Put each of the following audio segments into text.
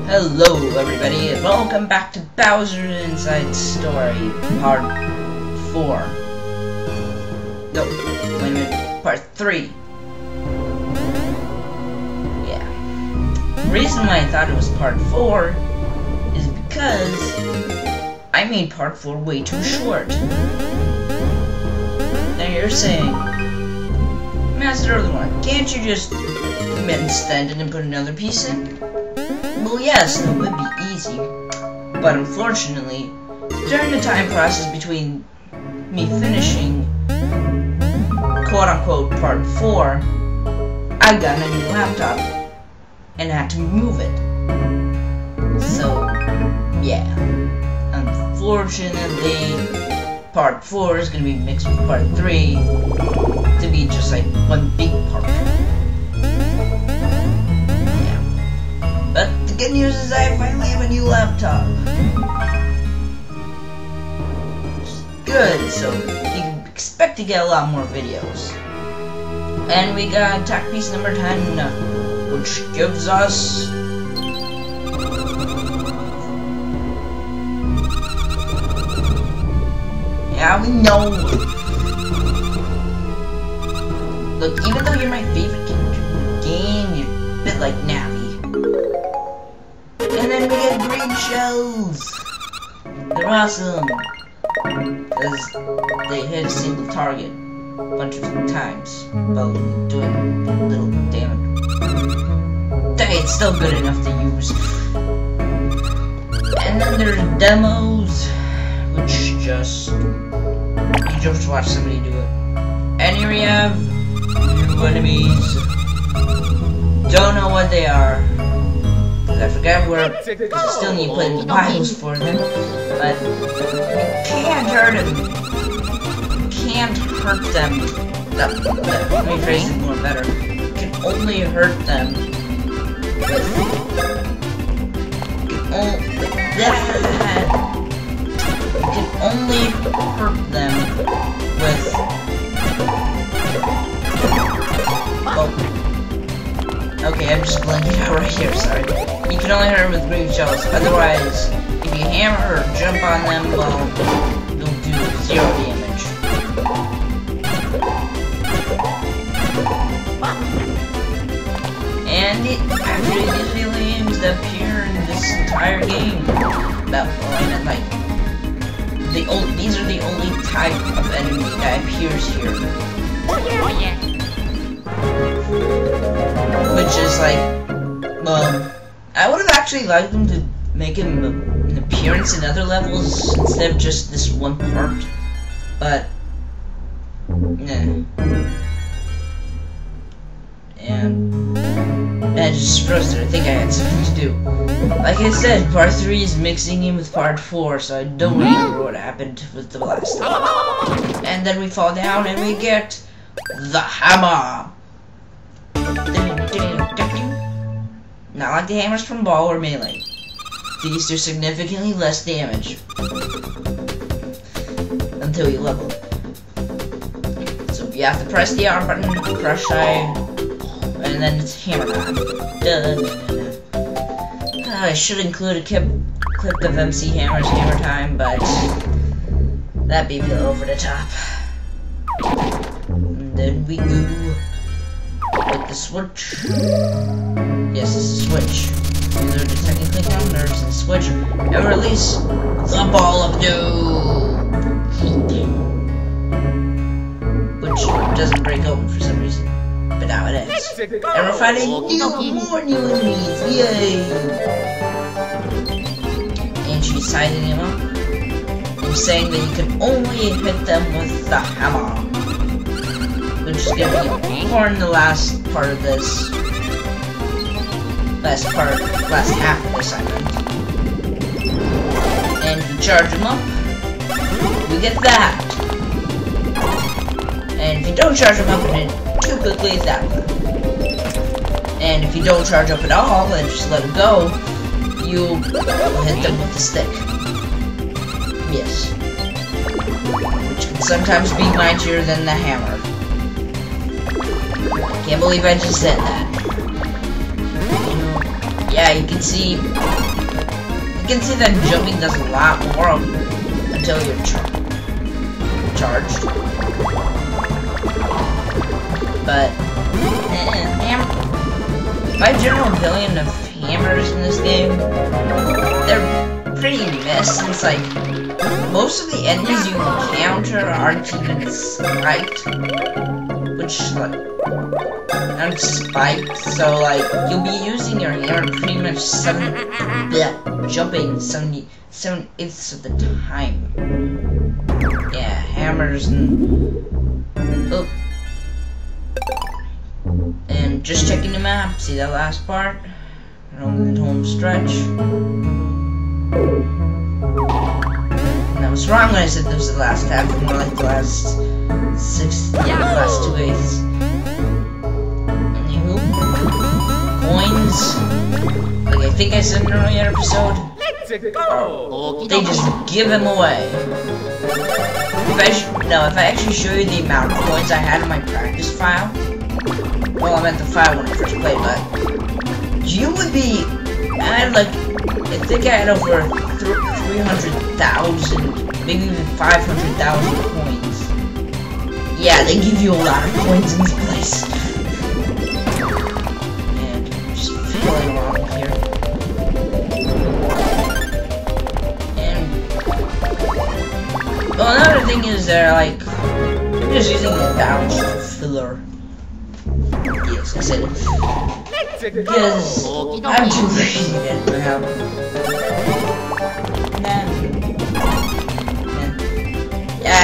Hello everybody and welcome back to Bowser Inside Story Part 4. No, wait a minute, Part 3. Yeah. The reason why I thought it was Part 4 is because I made Part 4 way too short. Now you're saying, Master of the One, can't you just extend it and put another piece in? Well, yes, it would be easy, but unfortunately, during the time process between me finishing quote-unquote Part 4, I got a new laptop and had to move it. So, yeah. Unfortunately, Part 4 is going to be mixed with Part 3 to be just like one big part. But the good news is I finally have a new laptop. Which is good, so you can expect to get a lot more videos. And we got attack piece number 10, which gives us... Yeah, we know! Look, even though you're my favorite character in the game, you're a bit like Navi. And then we get green shells! They're awesome! Because they hit a single target a bunch of times while doing little damage. Hey, it's still good enough to use. And then there's demos, which you just watch somebody do it. And here we have new enemies. Don't know what they are. I forgot where, because I still need to play the Bibles for them, but you can't hurt them. You can't hurt them. Let me phrase it more better. You can only hurt them with... You can only hurt them with... Oh. Okay, I'm just blanking out right here, sorry. You can only hurt them with green shells, otherwise, if you hammer or jump on them, well, they'll do 0 damage. And it actually gives me aliens that appear in this entire game. Well, I meant like, these are the only type of enemy that appears here. Oh yeah. Which is like, I would have actually liked them to make him an appearance in other levels instead of just this one part, but, nah. And I just frustrated. I think I had something to do. Like I said, Part 3 is mixing in with Part 4, so I don't remember what happened with the last time. And then we fall down and we get the hammer. Not like the hammers from Ball or Melee. These do significantly less damage. Until you level. So you have to press the R button, press I, and then it's hammer time. I should include a clip of MC Hammer's hammer time, but that'd be a bit over the top. And then we go with the switch. Yes, it's a switch. Either detecting click down nerves and switch and release the ball of doom, which doesn't break open for some reason, but now it is. And we're fighting more new enemies, yay! And she's sizing him up and saying that you can only hit them with the hammer, which is gonna be more in the last part of this. Last half of the assignment. And if you charge them up, you get that. And if you don't charge them up and too quickly, it's that one. And if you don't charge up at all and just let them go, you hit them with the stick. Yes. Which can sometimes be mightier than the hammer. Can't believe I just said that. Yeah, you can see that jumping does a lot more until you're charged. But my general opinion of hammers in this game, they're pretty messed, since like most of the enemies you encounter aren't even spiked, which like aren't spiked, so like you'll be using your hammer pretty much jumping 7/8 of the time. Yeah, hammers and just checking the map. See that last part? On the home stretch. And I was wrong when I said this was the last half, more like the last last 2/8. Anywho, coins. Like I think I said in an earlier episode, they just give them away. If I actually show you the amount of coins I had in my practice file, well, I meant the file when I first played, but you would be, I think I had over 300,000, maybe even 500,000 coins. Yeah, they give you a lot of coins in this place. And I'm just feeling around here. And, well, another thing is they're like, I'm just using the balance filler. Yes, I said it. Because I'm too lazy to get it out. Yeah, I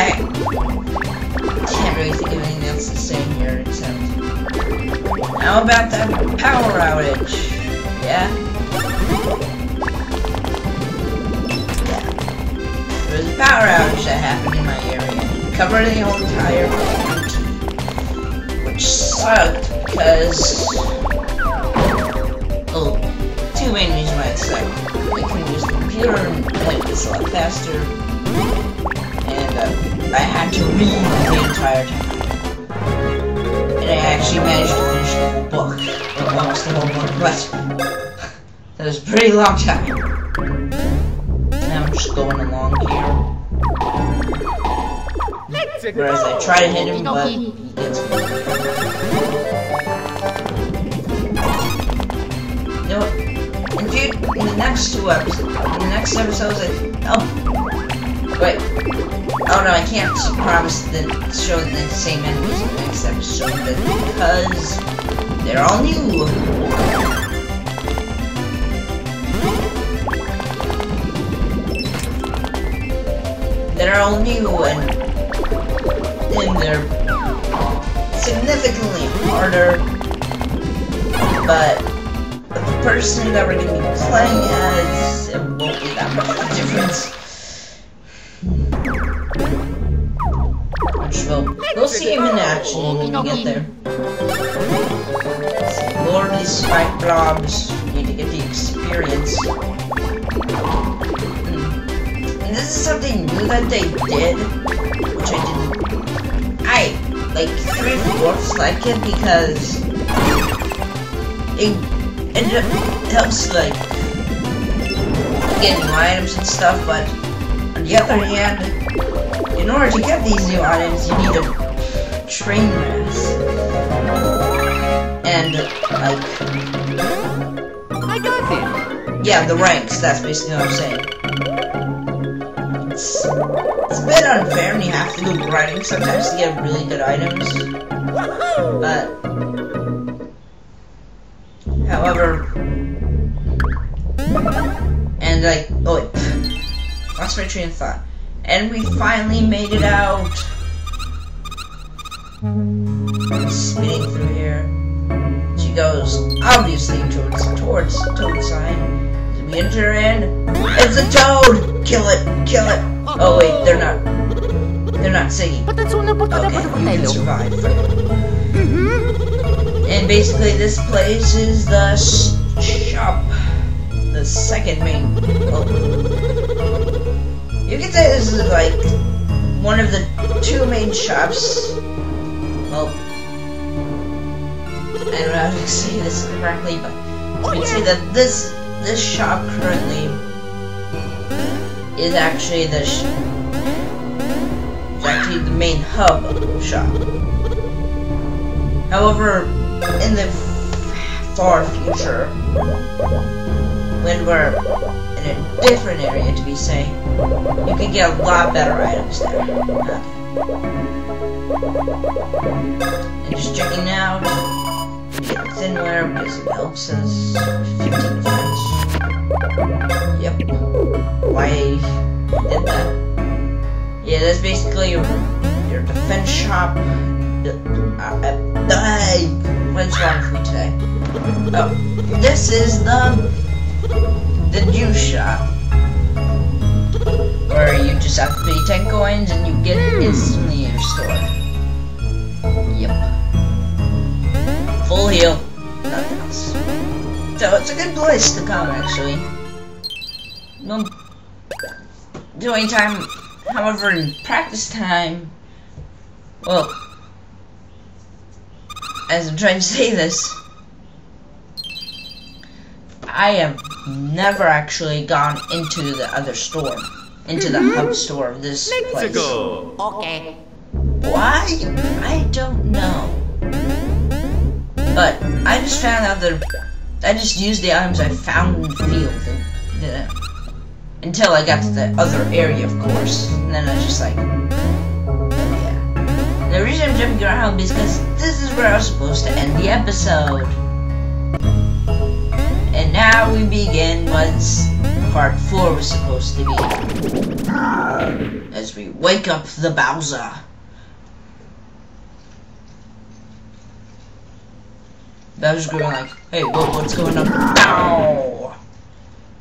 can't really think of anything else to say here except, how about that power outage? Yeah? There was a power outage that happened in my area. It covered the whole entire county, which sucked because, oh, two main reasons why it sucked. I couldn't use the computer and play this a lot faster, and I had to read the entire time. And I actually managed to finish the whole book, or almost the whole book, but that was a pretty long time. Now I'm just going along here. Whereas I try to hit him, but he gets me. You know what? In the next episodes, wait. Oh no, I can't promise to show the same enemies in the next episode, but because they're all new. They're all new and they're significantly harder, but the person that we're going to be playing as, it won't be that much of a difference. Which we'll see him in action when we get there. More of these spike blobs, need to get the experience. And this is something new that they did, which I didn't. I like 3/4 like it because it helps like get new items and stuff, but on the other hand, in order to get these new items, you need a train race. And like, yeah, the ranks. That's basically what I'm saying. It's a bit unfair, and you have to go grinding sometimes to get really good items. But, however, and like, oh wait, lost my train of thought. And we finally made it out. Spinning through here. She goes obviously towards Toadside. We enter in. It's a toad! Kill it! Kill it! Oh wait, they're not singing. Okay, we can survive. And basically this place is the shop. The second main. Oh. You can say this is like one of the two main shops. Well, I don't know how to say this correctly, but you can say that this this shop currently is actually the main hub shop. However, in the far future, when we're in a different area, to be safe, you can get a lot better items there. And just checking out, get thinware because it helps us 15 defense. Yep. Why did that? Yeah, that's basically your defense shop. What's wrong with me today? Oh, this is the juice shop, where you just have to pay 10 coins and you get it instantly in your store. Yep. Full heal, nothing else. So it's a good place to come, actually. No doing time, however, in practice time, well, as I'm trying to say this, I have never actually gone into the other store, into the hub store of this place. Okay. Why? I don't know. But I just found out that I just used the items I found in the field, and, until I got to the other area, of course. And then I was just like, yeah. The reason I'm jumping around is because this is where I was supposed to end the episode. And now we begin what's part 4 was supposed to be. As we wake up the Bowser. Bowser's going like, hey, what's going on? Ow!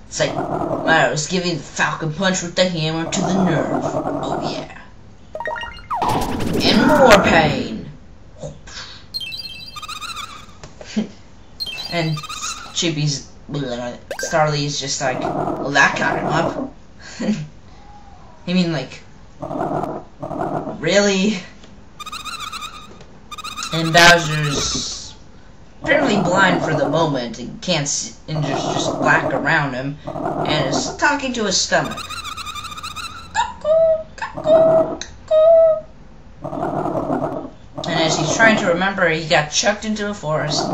It's like, I was giving the Falcon Punch with the hammer to the nerve. Oh yeah. And more pain. And Chippy's, Starly's just like, well, that got him up. I mean, like, really? And Bowser's apparently blind for the moment and can't see, and there's just black around him, and is talking to his stomach. And as he's trying to remember, he got chucked into a forest,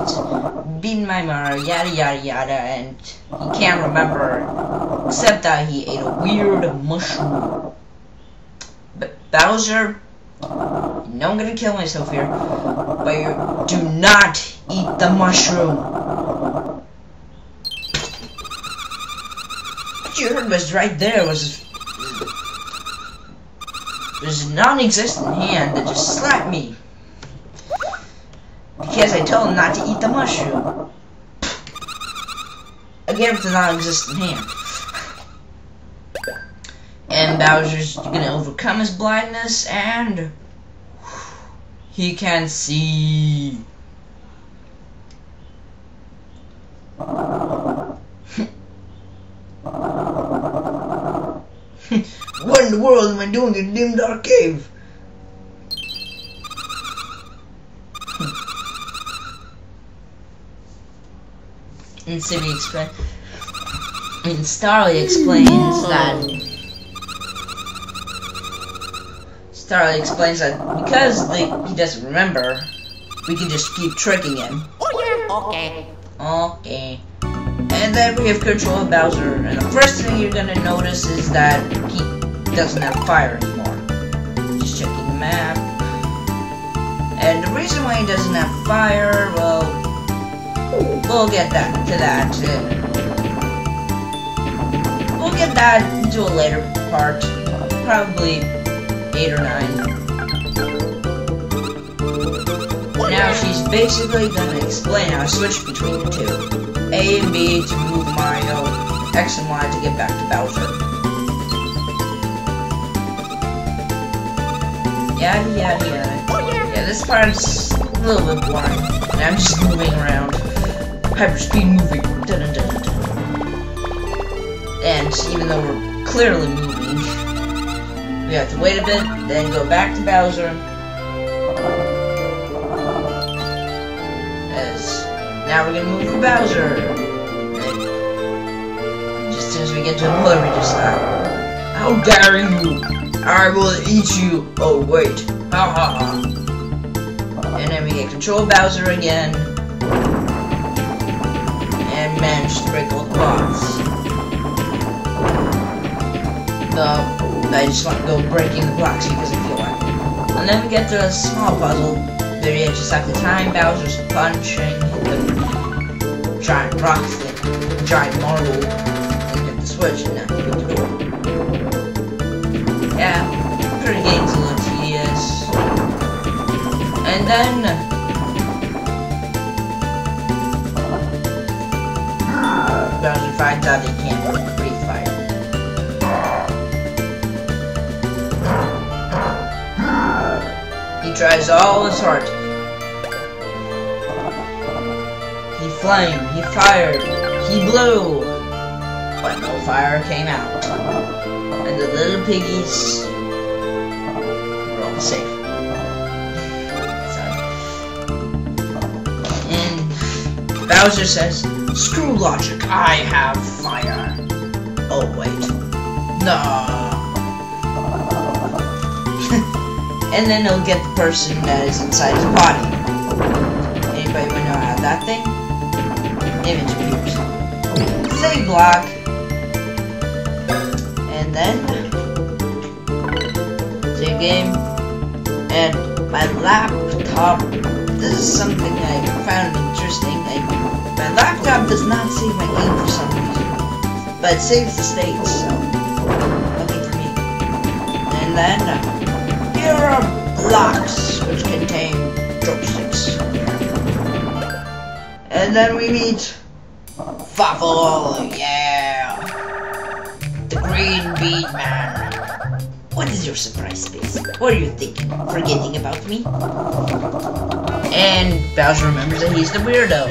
beaten by Mario, yada yada yada, and he can't remember except that he ate a weird mushroom. But Bowser, I know I'm gonna kill myself here, but you do not eat the mushroom. What you heard was right there was there's a non-existent hand that just slapped me because I told him not to eat the mushroom. Again with the non-existent hand. And Bowser's gonna overcome his blindness, and he can see. What in the world am I doing in a dim dark cave? And Sibby explains, and Starly explains that. Starly explains that because he doesn't remember, we can just keep tricking him. Oh yeah. Okay. Okay. And then we have control of Bowser, and the first thing you're gonna notice is that he doesn't have fire anymore. Just checking the map. And the reason why he doesn't have fire, well, we'll get to that. We'll get that into a later part, probably 8 or 9. Now she's basically gonna explain how to switch between the two. A and B to move Mario, X and Y to get back to Bowser. Yada yada yada. Yeah, this part's a little bit boring. And I'm just moving around. Hyperspeed moving. Dun -dun -dun -dun. And even though we're clearly moving, we have to wait a bit, then go back to Bowser. Now we're gonna move for Bowser. soon as we get to the pillar, we just stop. How dare you! I will eat you! Oh wait, ha ha ha. And then we get control of Bowser again. And manage to break all the blocks. I just want to go breaking the blocks because I feel like it. And then we get to a small puzzle where you just have to time Bowser's punch and hit the giant rock thing, the giant marble, and hit the switch and then hit the door. Yeah, pretty game's a little tedious. And then Bowser finds out he can't breathe fire. He tries all his heart. He flamed, he fired, he blew, but no fire came out. And the little piggies were all safe. Sorry. And Bowser says, "Screw logic, I have fire." Oh wait, no. And then he'll get the person that is inside his body. Anybody wanna know how that thing? Image appears. Save block. And then save game. And my laptop, this is something I found interesting. My laptop does not save my game for some reason. But it saves the states, so lucky for me. And then here are blocks which contain joysticks. And then we meet Fawful, yeah! The Green Bean Man. What is your surprise face? What are you thinking? Forgetting about me? And Bowser remembers that he's the weirdo.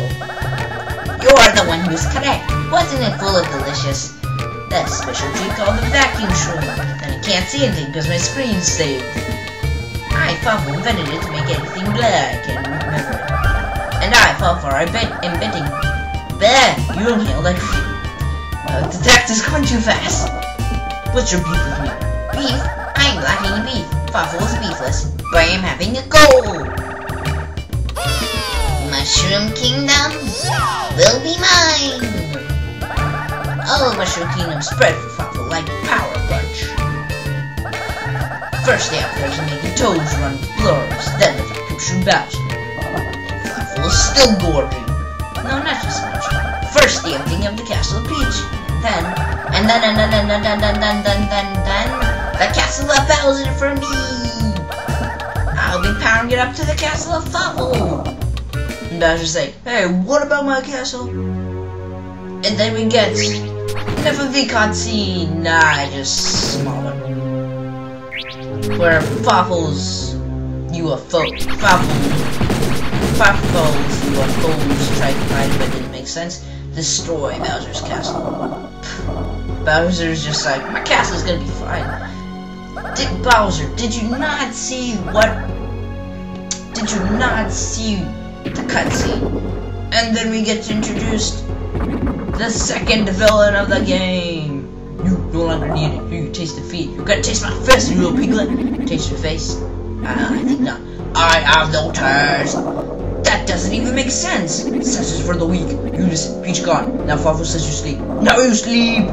You're the one who's correct. Wasn't it full of delicious? That special treat called the vacuum shroom. And I can't see anything because my screen's saved. I Fawful invented it to make anything black and remember it. And I Fawful are inventing. Bleh, you inhale like the text is going too fast. What's your beef with me? Beef? I'm lacking beef. Fawful's beefless. But I am having a goal. Mushroom Kingdom will be mine. All of Mushroom Kingdom spread for Fawful like Power Punch. First the apples are making Toads run blurs, then the vacuum shroom Bowser. Fawful is still gorging. No, not just much. First the emptying of the Castle of Peach. Then the Castle of Bowser for me. I'll be powering it up to the Castle of Fawful. And Bowser's like, hey, what about my castle? And then we get FMV cutscene. Nah, just small one. Where Fawful's UFOs tried to find but didn't make sense. Destroy Bowser's castle. Bowser's just like, my castle's gonna be fine. Bowser, did you not see the cutscene? And then we get introduced the second villain of the game. You no longer need it. You taste defeat. You gotta taste my face, you little piglet. Taste your face? I think not. I have no taste. That doesn't even make sense. Such is for the weak. You just Peach gone. Now Fawful says you sleep. Now you sleep.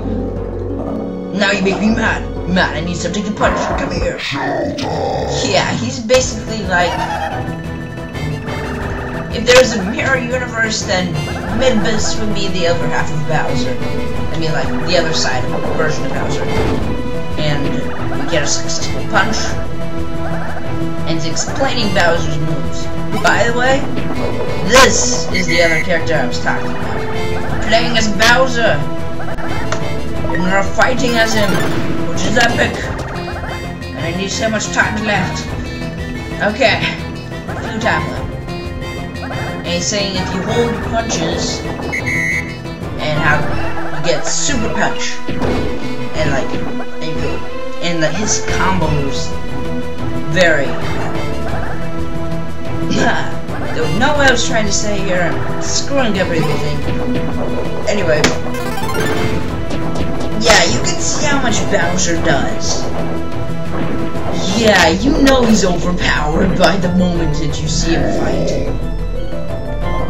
Now you make me mad. Mad, I need something to punch. Come here. Yeah, he's basically like, if there's a mirror universe, then Midbus would be the other half of Bowser. I mean, like, the other side of a version of Bowser. And we get a successful punch. And it's explaining Bowser's moves. By the way, this is the other character I was talking about. Playing as Bowser. And we're fighting as him, which is epic. And I need so much time left. Okay, few time left. And he's saying if you hold punches and have you get super punch and like and his combos vary. Don't know what I was trying to say here. I'm screwing up everything. Anyway. Yeah, you can see how much Bowser does. Yeah, you know he's overpowered by the moment that you see him fight.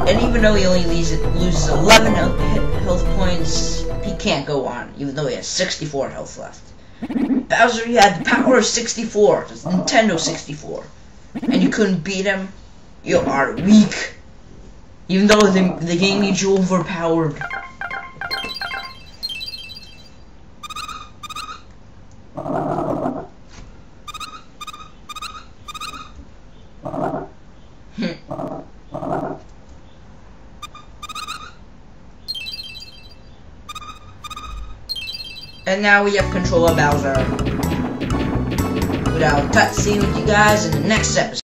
And even though he only loses 11 health points, he can't go on, even though he has 64 health left. Bowser, you had the power of 64, that's Nintendo 64. And you couldn't beat him? You are weak. Even though the game needs you overpowered. And now we have control of Bowser. But I'll cutscene with you guys in the next episode.